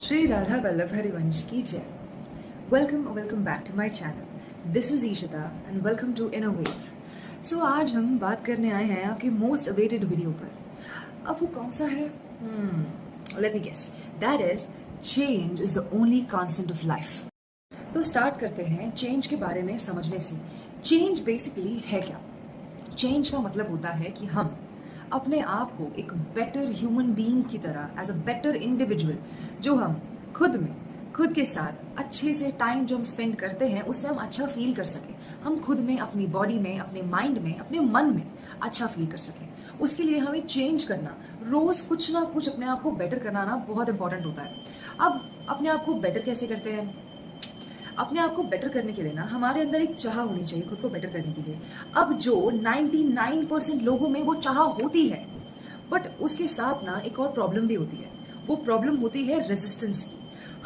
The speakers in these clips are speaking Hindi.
श्री राधा वल्लभ हरिवंश की जय। Welcome back to my channel. This is Ishita and welcome to Inner Wave. So आज हम बात करने आए हैं आपके मोस्ट अवेटेड वीडियो पर। अब वो कौन सा है? Let me guess. That is change is the only constant of life. तो स्टार्ट करते हैं चेंज के बारे में समझने से। चेंज बेसिकली है क्या? चेंज का मतलब होता है कि हम अपने आप को एक बेटर ह्यूमन बीइंग की तरह, एज अ बेटर इंडिविजुअल, जो हम खुद के साथ अच्छे से टाइम जो हम स्पेंड करते हैं उसमें हम अच्छा फील कर सकें। हम खुद में, अपनी बॉडी में, अपने माइंड में, अपने मन में अच्छा फील कर सकें। उसके लिए हमें चेंज करना, रोज कुछ ना कुछ अपने आप को बेटर करना ना बहुत इंपॉर्टेंट होता है। अब अपने आप को बेटर कैसे करते हैं? अपने आप को बेटर करने के लिए ना हमारे अंदर एक चाह होनी चाहिए खुद को बेटर करने के लिए। अब जो 99% लोगों में वो चाह होती है, बट उसके साथ ना एक और प्रॉब्लम भी होती है। वो प्रॉब्लम होती है रेजिस्टेंस की।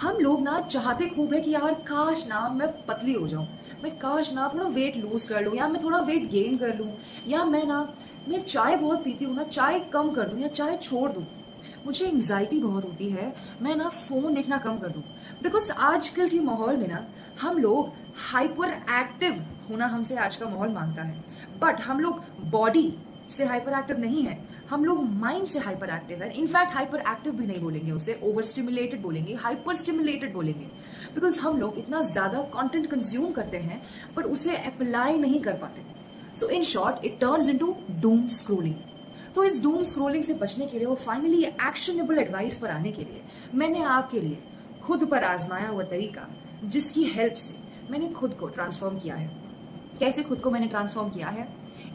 हम लोग ना चाहते खूब है कि यार काश ना मैं पतली हो जाऊं, मैं काश ना थोड़ा वेट लूज कर लूं, या मैं थोड़ा वेट गेन कर लूं, या मैं चाय बहुत पीती हूँ ना, चाय कम कर दूं या चाय छोड़ दूं। मुझे एंग्जाइटी बहुत होती है, मैं ना फोन देखना कम कर दूं। बिकॉज आजकल के माहौल में ना हम लोग हाइपर एक्टिव होना हमसे आज का माहौल मांगता है। बट हम लोग बॉडी से हाइपर एक्टिव नहीं है, हम लोग माइंड से हाइपर एक्टिव है। इनफैक्ट हाइपर एक्टिव भी नहीं बोलेंगे, उसे ओवर स्टिमुलेटेड बोलेंगे, हाइपर स्टिमुलेटेड बोलेंगे। बिकॉज हम लोग इतना ज्यादा कंटेंट कंज्यूम करते हैं बट उसे अप्लाई नहीं कर पाते। So in short it turns into doom scrolling. तो इस डूम स्क्रोलिंग से बचने के लिए, वो फाइनली एक्शनेबल एडवाइस पर आने के लिए, मैंने आपके लिए खुद पर आजमाया हुआ तरीका, जिसकी हेल्प से मैंने खुद को ट्रांसफॉर्म किया है। कैसे खुद को मैंने ट्रांसफॉर्म किया है?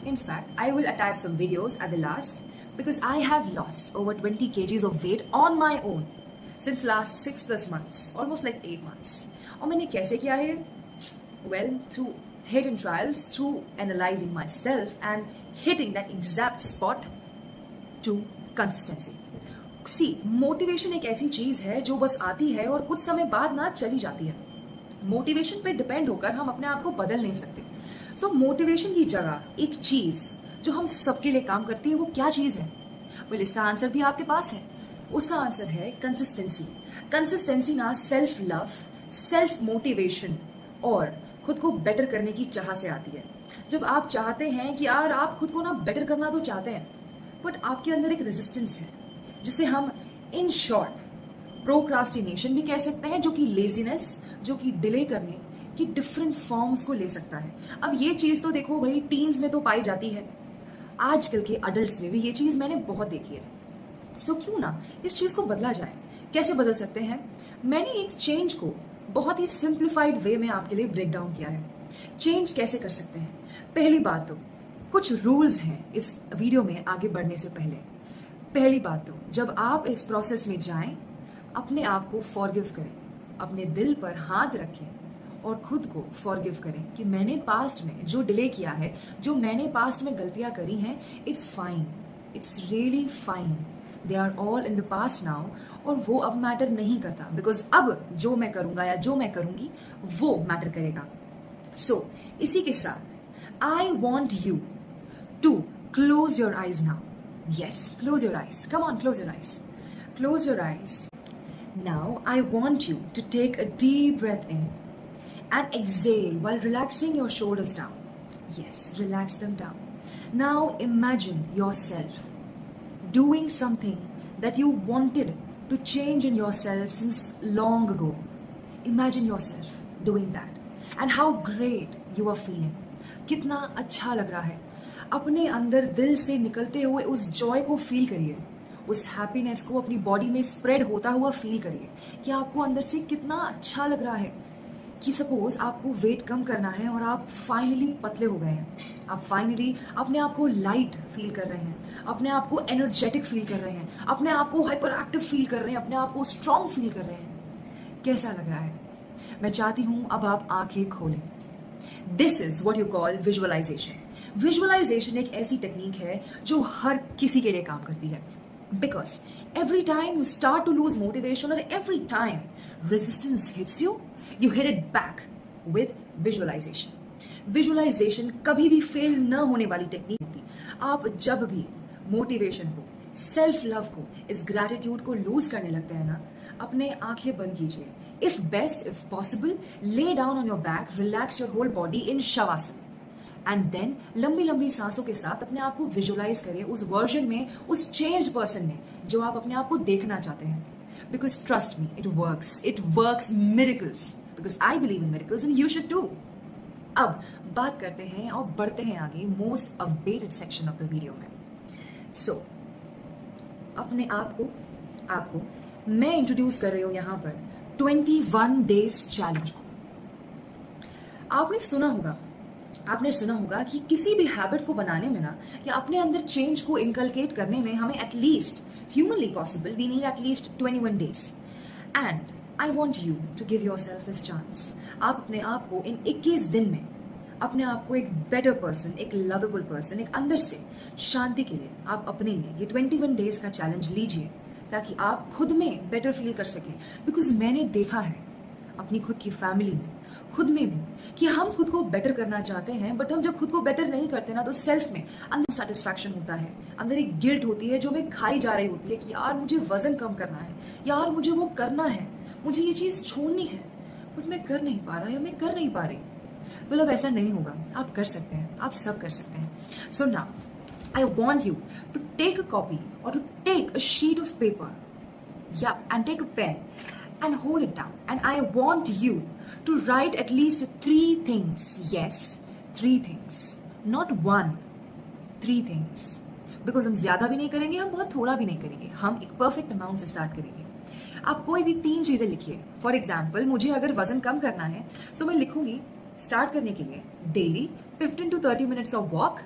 In fact I will attach some videos at the last, because I have lost over 20 kgs of weight on my own since last 6+ months, almost like 8 months। और मैंने कैसे किया है? Well, through hidden trials, through analyzing myself and hitting that exact spot to consistency. See, motivation एक ऐसी चीज है जो बस आती है और कुछ समय बाद ना चली जाती है। मोटिवेशन पे डिपेंड होकर हम अपने आप को बदल नहीं सकते। सो मोटिवेशन की जगह एक चीज जो हम सबके लिए काम करती है, वो क्या चीज है? वेल, इसका आंसर भी आपके पास है। उसका आंसर है कंसिस्टेंसी। कंसिस्टेंसी ना सेल्फ लव, सेल्फ मोटिवेशन और खुद को बेटर करने की चाह से आती है। जब आप चाहते हैं कि यार आप खुद को ना बेटर करना तो चाहते हैं, बट आपके अंदर एक रेजिस्टेंस है, जिसे हम इन शॉर्ट प्रोक्रास्टिनेशन भी कह सकते हैं, जो कि लेजीनेस, जो कि डिले करने की डिफरेंट फॉर्म्स को ले सकता है। अब ये चीज तो देखो भाई, टीन्स में तो पाई जाती है, आजकल के अडल्ट्स में भी ये चीज मैंने बहुत देखी है। सो क्यों ना इस चीज को बदला जाए? कैसे बदल सकते हैं? मैंने एक चेंज को बहुत ही सिंप्लीफाइड वे में आपके लिए ब्रेक डाउन किया है। चेंज कैसे कर सकते हैं? पहली बात तो कुछ रूल्स हैं इस वीडियो में आगे बढ़ने से पहले। पहली बात तो, जब आप इस प्रोसेस में जाएं, अपने आप को फॉरगिव करें, अपने दिल पर हाथ रखें और खुद को फॉरगिव करें कि मैंने पास्ट में जो डिले किया है, जो मैंने पास्ट में गलतियां करी हैं, it's fine, it's really fine, they are all in the past now. और वो अब मैटर नहीं करता, बिकॉज अब जो मैं करूंगा या जो मैं करूंगी वो मैटर करेगा। सो इसी के साथ I want you to close your eyes now. Yes, close your eyes. Come on, close your eyes. Close your eyes. Now, I want you to take a deep breath in and exhale while relaxing your shoulders down. Yes, relax them down. Now, imagine yourself doing something that you wanted to change in yourself since long ago. Imagine yourself doing that and how great you are feeling. कितना अच्छा लग रहा है। अपने अंदर दिल से निकलते हुए उस जॉय को फील करिए, उस हैप्पीनेस को अपनी बॉडी में स्प्रेड होता हुआ फील करिए कि आपको अंदर से कितना अच्छा लग रहा है। कि सपोज आपको वेट कम करना है और आप फाइनली पतले हो गए हैं, आप फाइनली अपने आप को लाइट फील कर रहे हैं, अपने आप को एनर्जेटिक फील कर रहे हैं, अपने आप को हाइपर एक्टिव फील कर रहे हैं, अपने आप को स्ट्रांग फील कर रहे हैं। कैसा लग रहा है? मैं चाहती हूं अब आप आंखें खोलें। This is what you call visualization. Visualization एक ऐसी टेक्निक है जो हर किसी के लिए काम करती है, because every time you start to lose motivation और every time resistance hits you, you hit it back with visualisation. Visualisation कभी भी फेल न होने वाली टेक्निक होती। आप जब भी मोटिवेशन को, सेल्फ लव को, इस ग्रैटिट्यूड को लूज करने लगते हैं ना, अपने आंखें बंद कीजिए. If best, if possible, lay down on your back, relax your whole body in shavasana. And then लंबी लंबी सांसों के साथ अपने आप को विजुअलाइज करिए उस वर्जन में, उस चेंज्ड पर्सन में जो आप अपने आप को देखना चाहते हैं. Because trust me, it works miracles. Because I believe in miracles and you should too. अब बात करते हैं और बढ़ते हैं आगे most awaited section of the video में. सो अपने आप को मैं इंट्रोड्यूस कर रही हूं यहां पर 21 डेज चैलेंज को. आपने सुना होगा कि किसी भी हैबिट को बनाने में ना, या अपने अंदर चेंज को इनकलकेट करने में हमें at least, humanly possible, we need at least 21 days. And I want you to give yourself this chance. आप अपने आप को इन 21 दिन में अपने आप को एक बेटर पर्सन, एक लवेबल पर्सन, एक अंदर से शांति के लिए आप अपने लिए ये 21 डेज का चैलेंज लीजिए, ताकि आप खुद में बेटर फील कर सकें. बिकॉज मैंने देखा है अपनी खुद की फैमिली में, खुद में भी, कि हम खुद को बेटर करना चाहते हैं, बट हम जब खुद को बेटर नहीं करते ना, तो सेल्फ में अंदर सेटिस्फैक्शन होता है, अंदर एक गिल्ट होती है जो हमें खाई जा रही होती है कि यार मुझे वजन कम करना है, यार मुझे वो करना है, मुझे ये चीज छोड़नी है, बट मैं कर नहीं पा रहा या मैं कर नहीं पा रही. मतलब ऐसा नहीं होगा. आप कर सकते हैं, आप सब कर सकते हैं. So now I want you to take a copy और to take a sheet of paper, या and take a pen and hold it down, and I want you to write at least 3 things. Yes, 3 things, not 1, 3 things. Because हम ज्यादा भी नहीं करेंगे, हम बहुत थोड़ा भी नहीं करेंगे, हम एक परफेक्ट अमाउंट से स्टार्ट करेंगे. आप कोई भी 3 चीजें लिखिए. फॉर एग्जाम्पल, मुझे अगर वजन कम करना है, तो मैं लिखूंगी स्टार्ट करने के लिए daily 15 to 30 minutes of walk,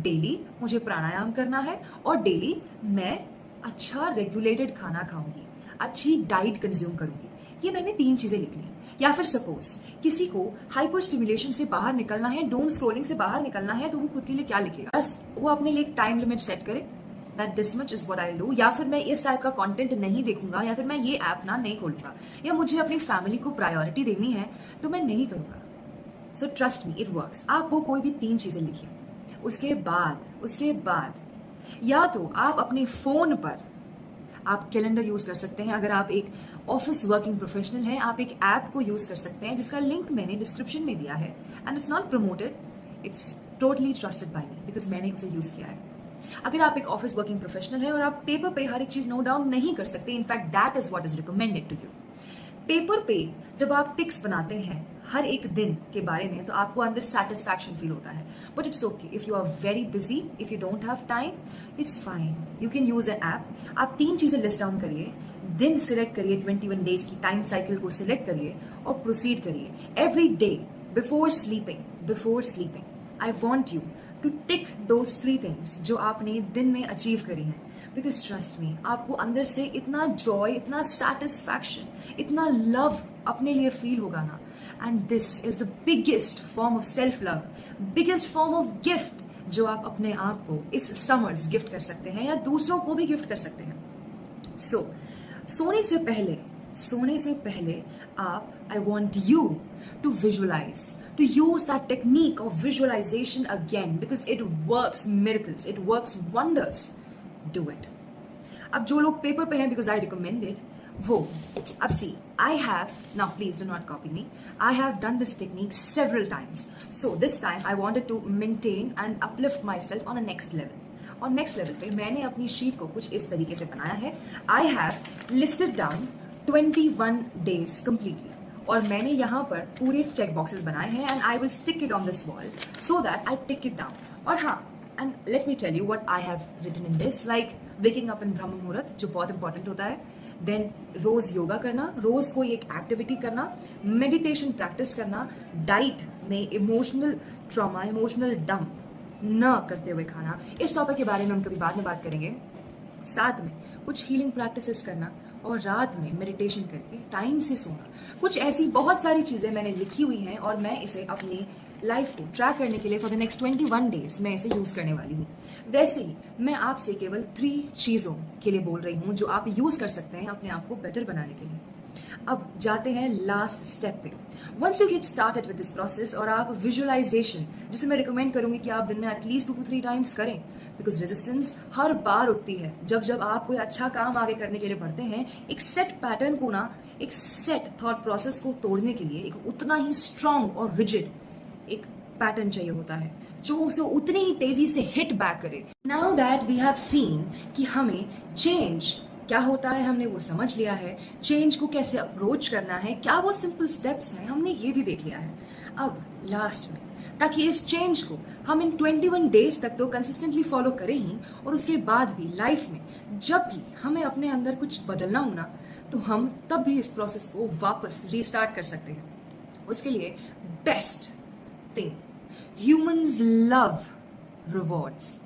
daily मुझे प्राणायाम करना है, और डेली मैं अच्छा रेगुलेटेड खाना खाऊंगी, अच्छी डाइट कंज्यूम करूंगी. ये मैंने 3 चीजें लिख ली. या फिर सपोज किसी को हाइपर स्टिमुलेशन से बाहर निकलना है, डूम स्क्रोलिंग से बाहर निकलना है, तो वो खुद के लिए क्या लिखेगा? बस वो अपने लिए एक टाइम लिमिट सेट करे, that this much is what I do. या फिर मैं इस टाइप का कंटेंट नहीं देखूंगा, या फिर मैं ये ऐप ना नहीं खोलूंगा, या मुझे अपनी फैमिली को प्रायोरिटी देनी है तो मैं नहीं करूंगा. So trust me, it works. आप वो कोई भी 3 चीजें लिखिए. उसके बाद या तो आप अपने फोन पर आप कैलेंडर यूज कर सकते हैं. अगर आप एक ऑफिस वर्किंग प्रोफेशनल हैं, आप एक ऐप को यूज कर सकते हैं जिसका लिंक मैंने डिस्क्रिप्शन में दिया है. And it's not promoted, it's totally trusted bye me, because मैंने उसे यूज किया है. अगर आप एक ऑफिस वर्किंग प्रोफेशनल है और आप पेपर पे हर एक चीज नोट डाउन नहीं कर सकते, in fact that is what is recommended to you. Paper पे जब आप टिक्स बनाते हैं हर एक दिन के बारे में, तो आपको अंदर सेटिस्फैक्शन फील होता है. But it's okay if you are very busy, if you don't have time, it's fine, you can use an app. आप 3 चीजें लिस्ट डाउन करिए, दिन सिलेक्ट करिए, 21 डेज की टाइम साइकिल को सिलेक्ट करिए और प्रोसीड करिए. Every day before sleeping I want you to tick those 3 things जो आपने दिन में अचीव करी हैं. बिकॉज ट्रस्ट मी, आपको अंदर से इतना जॉय, इतना सेटिस्फैक्शन, इतना लव अपने लिए फील होगा ना. And this is the biggest form of self love, biggest form of gift जो आप अपने आप को इस समर्स गिफ्ट कर सकते हैं, या दूसरों को भी गिफ्ट कर सकते हैं. सो सोने से पहले आप, I want you to visualize, to use that technique of visualization again, because it works miracles, it works wonders. Do it. अब जो लोग पेपर पे हैं, because I recommend it, वो अब see, I have, now please do not copy me, I have done this technique several times. So this time I wanted to maintain and uplift myself on a next level. और नेक्स्ट लेवल पे मैंने अपनी शीट को कुछ इस तरीके से बनाया है. I have listed down 21 days completely. और मैंने यहाँ पर पूरे चेक बॉक्सेस बनाए हैं, and I will stick it on this wall so that I tick it down. और हाँ, and let me tell you what I have written in this, like waking up in Brahma Muhurta, जो बहुत इंपॉर्टेंट होता है. देन रोज योगा करना, रोज कोई एक एक्टिविटी करना, मेडिटेशन प्रैक्टिस करना, डाइट में इमोशनल ट्रॉमा, इमोशनल डंप न करते हुए खाना. इस टॉपिक के बारे में हम कभी बाद में बात करेंगे. साथ में कुछ हीलिंग प्रैक्टिसेस करना, और रात में मेडिटेशन करके टाइम से सोना. कुछ ऐसी बहुत सारी चीजें मैंने लिखी हुई हैं, और मैं इसे अपनी लाइफ को ट्रैक करने के लिए फॉर द नेक्स्ट 21 डेज मैं इसे यूज करने वाली हूँ. वैसे ही मैं आपसे केवल 3 चीजों के लिए बोल रही हूँ जो आप यूज कर सकते हैं अपने आप को बेटर बनाने के लिए. अब जाते हैं लास्ट स्टेप पे। Once you get started with this process और आप विजुअलाइजेशन, जिसे मैं रिकमेंड करूंगी कि आप दिन में एटलीस्ट 2 to 3 टाइम्स करें, बिकॉज रेजिस्टेंस हर बार उठती है जब आप कोई अच्छा काम आगे करने के लिए बढ़ते हैं। एक सेट पैटर्न को ना, एक सेट थॉट प्रोसेस को तोड़ने के लिए एक उतना ही स्ट्रांग और रिजिड एक पैटर्न चाहिए होता है जो उसे उतनी ही तेजी से हिट बैक करे। Now that we have seen कि हमें चेंज क्या होता है, हमने वो समझ लिया है, चेंज को कैसे अप्रोच करना है, क्या वो सिंपल स्टेप्स हैं, हमने ये भी देख लिया है। अब लास्ट में, ताकि इस चेंज को हम इन 21 डेज तक तो कंसिस्टेंटली फॉलो करें ही, और उसके बाद भी लाइफ में जब भी हमें अपने अंदर कुछ बदलना हो ना, तो हम तब भी इस प्रोसेस को वापस रीस्टार्ट कर सकते हैं। उसके लिए best thing, humans love rewards.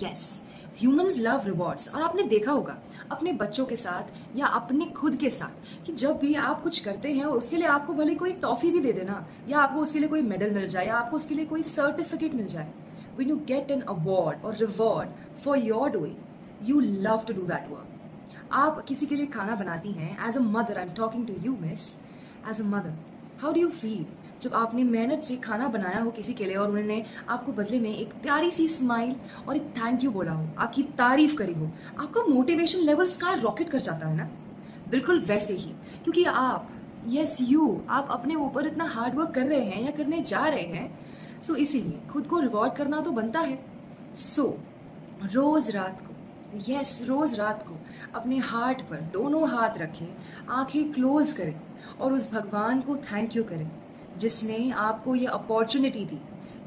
Yes, humans love rewards. और आपने देखा होगा अपने बच्चों के साथ या अपने खुद के साथ कि जब भी आप कुछ करते हैं और उसके लिए आपको भले कोई टॉफी भी दे देना, या आपको उसके लिए कोई मेडल मिल जाए, या आपको उसके लिए कोई सर्टिफिकेट मिल जाए, when you get an award और reward for your doing, you love to do that work. आप किसी के लिए खाना बनाती हैं, as a mother, I am talking to you miss, as a mother, how do you feel जब आपने मेहनत से खाना बनाया हो किसी के लिए और उन्होंने आपको बदले में एक प्यारी सी स्माइल और एक थैंक यू बोला हो, आपकी तारीफ करी हो, आपका मोटिवेशन लेवल स्काई रॉकेट कर जाता है ना। बिल्कुल वैसे ही, क्योंकि आप, यस यू, आप अपने ऊपर इतना हार्ड वर्क कर रहे हैं या करने जा रहे हैं, सो इसीलिए खुद को रिवॉर्ड करना तो बनता है। सो रोज रात को, यस रोज रात को अपने हार्ट पर दोनों हाथ रखें, आंखें क्लोज करें और उस भगवान को थैंक यू करें जिसने आपको ये अपॉर्चुनिटी दी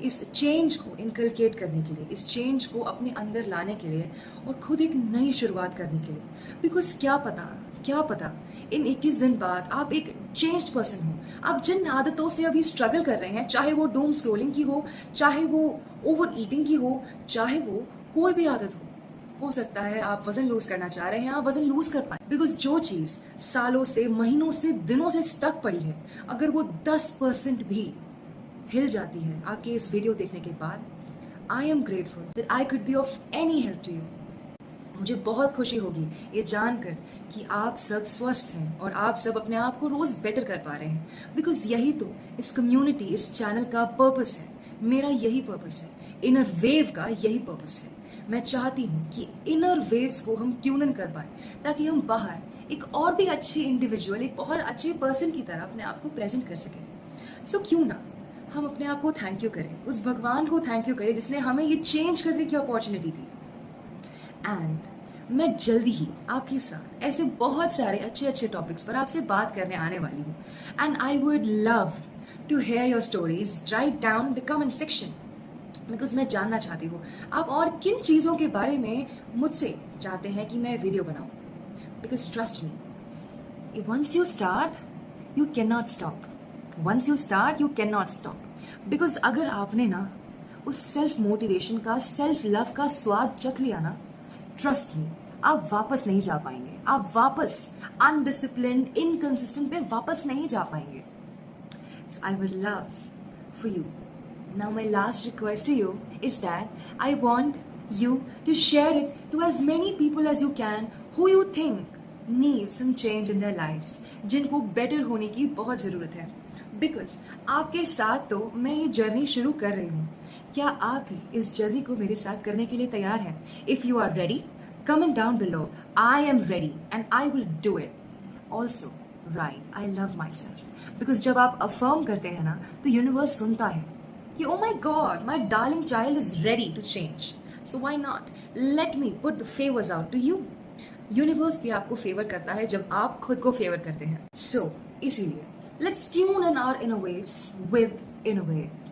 इस चेंज को इनकलकेट करने के लिए, इस चेंज को अपने अंदर लाने के लिए और खुद एक नई शुरुआत करने के लिए। बिकॉज क्या पता इन 21 दिन बाद आप एक चेंज्ड पर्सन हो। आप जिन आदतों से अभी स्ट्रगल कर रहे हैं, चाहे वो डूम स्क्रोलिंग की हो, चाहे वो ओवर ईटिंग की हो, चाहे वो कोई भी आदत हो सकता है आप वजन लूज करना चाह रहे हैं, आप वजन लूज कर पाए। बिकॉज जो चीज सालों से, महीनों से, दिनों से स्टक पड़ी है, अगर वो 10% भी हिल जाती है आपके इस वीडियो देखने के बाद, I am grateful that I could be of any help to you. मुझे बहुत खुशी होगी ये जानकर कि आप सब स्वस्थ हैं और आप सब अपने आप को रोज बेटर कर पा रहे हैं। बिकॉज यही तो इस कम्युनिटी, इस चैनल का पर्पस है। मेरा यही पर्पस है, इनर वेव का यही पर्पस है। मैं चाहती हूँ कि इनर वेव्स को हम ट्यून इन कर पाए, ताकि हम बाहर एक और भी अच्छी इंडिविजुअल, एक बहुत अच्छे पर्सन की तरह अपने आप को प्रेजेंट कर सकें। सो क्यों ना हम अपने आप को थैंक यू करें, उस भगवान को थैंक यू करें जिसने हमें ये चेंज करने की अपॉर्चुनिटी दी। एंड मैं जल्दी ही आपके साथ ऐसे बहुत सारे अच्छे टॉपिक्स पर आपसे बात करने आने वाली हूँ। And I would love to hear your stories, write down in the comment section, because मैं जानना चाहती हूँ आप और किन चीज़ों के बारे में मुझसे चाहते हैं कि मैं वीडियो बनाऊँ। Because trust me, once you start you can not stop, once you start you can not stop. Because अगर आपने ना उस सेल्फ मोटिवेशन का, सेल्फ लव का स्वाद चख लिया ना, ट्रस्ट मी, आप वापस नहीं जा पाएंगे, आप वापस अनडिसिप्लिन्ड, इनकंसिस्टेंट पे वापस नहीं जा पाएंगे। So I would love for you. Now my last request to you is that I want you to share it to as many people as you can who you think need some change in their lives, जिनको better होने की बहुत ज़रूरत है। Because आपके साथ तो मैं ये जर्नी शुरू कर रही हूँ। क्या आप भी इस जर्नी को मेरे साथ करने के लिए तैयार हैं? If you are ready, comment down below. I am ready and I will do it. Also, right, I love myself. Because जब आप affirm करते हैं ना, तो यूनिवर्स सुनता है कि oh my God, my darling child is ready to change. So why not? Let me put the favors out to you. Universe भी आपको फेवर करता है जब आप खुद को फेवर करते हैं। So इसीलिए let's tune in our inner waves with Inner Wave.